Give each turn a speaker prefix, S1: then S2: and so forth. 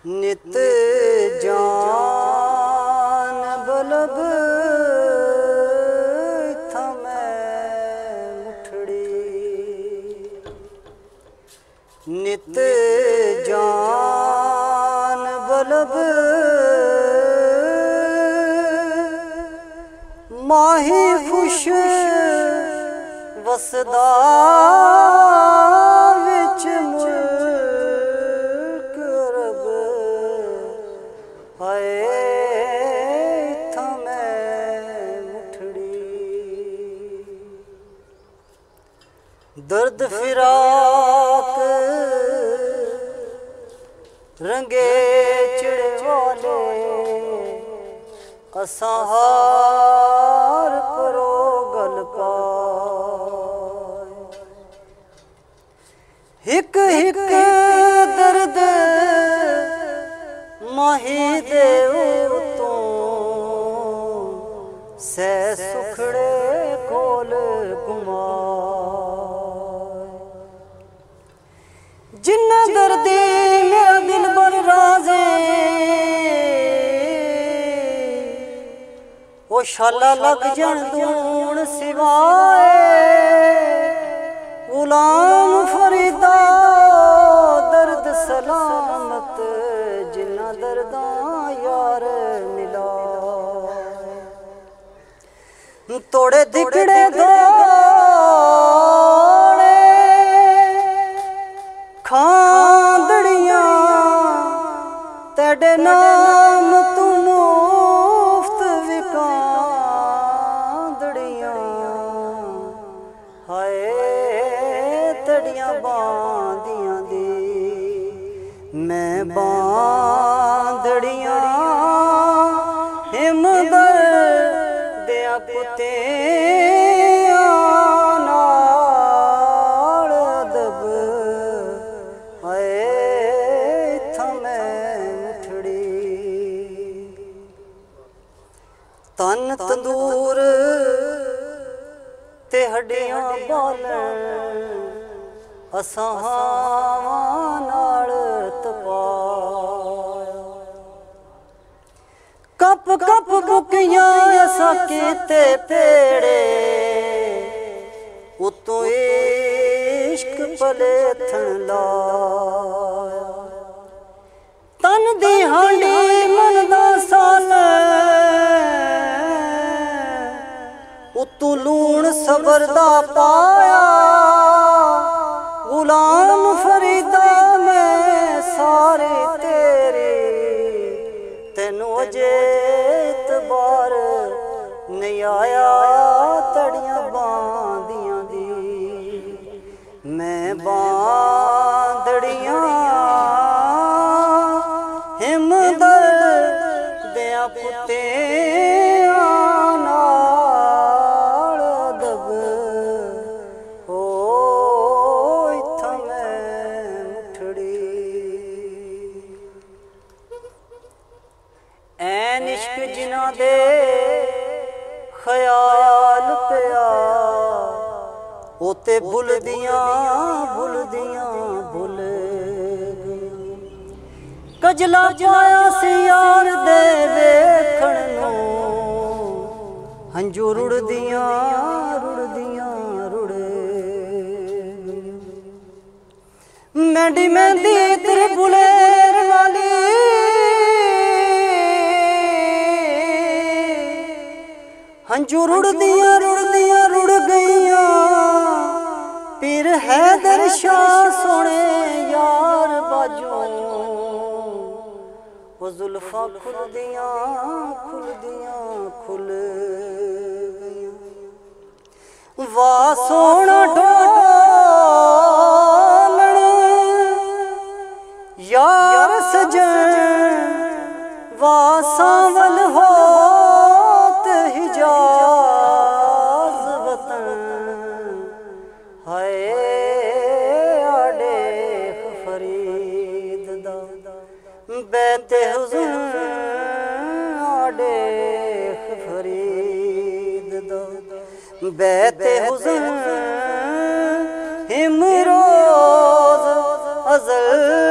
S1: नित जान बलब थमें मुठड़ी नित जान बलब माही खुश वसदा विच मुल्क रब हाय थमें मुठड़ी दर्द फिराक रंगे चिड़े वाले असहार परो गल पाए हिक हिक दर्द माही देव तो सै सुखड़े कोल घुमाए जिन्ना दर्दी मेरा दिल बर राजे ओ शाला लग जन दूण सिवाए गुलाम फरीदा दर्द सलामत जिन्ना दर्दा यार मिला तोड़े दिखड़े दौड़े खांदड़ियां तेरे नाम तू मुफ्त विकांदड़ियां हाय तड़ियां बांदियां दी मैं बांदड़ियां हिमदर दिया पुते नाल दब हाय थमें मुठड़ी तन तंदूर ते हड्डियां बालन असां हावां नाल तपाया कप कप बुकियां असां कीते पेड़े उतों इश्क पले थन लाया तन दी हांडी मन दा साल उतों लूण सबर दा पाया गुलाम फरीदा मैं सारे तेरे तेनों अजे इतबार नहीं आया तड़ियां बांदियां दी मैं बांदड़ियां हिमदर दिया पुते नाल दब ओ ऐन इश्क जिना दे ख्याल पिया ओते भुलदियां भुल कजला पाया सी यार दे वेखण नूं हंजू रुड़दियां रुड़े मैंडी मेहंदी तेरे बुलेर वाली हंजू रुड़दियां रुड़ गईयां पीर हैदर शाह सोने यार बाजू वो जुल्फा खुलदियां खुल गईयां वाह सोना ढोलण यार सजन वाह सांवल हो हिजाज वतन हाय आड़े फरीद दा बैते हुज़ूर बैते हुज़न हिमरोज़ अज़ल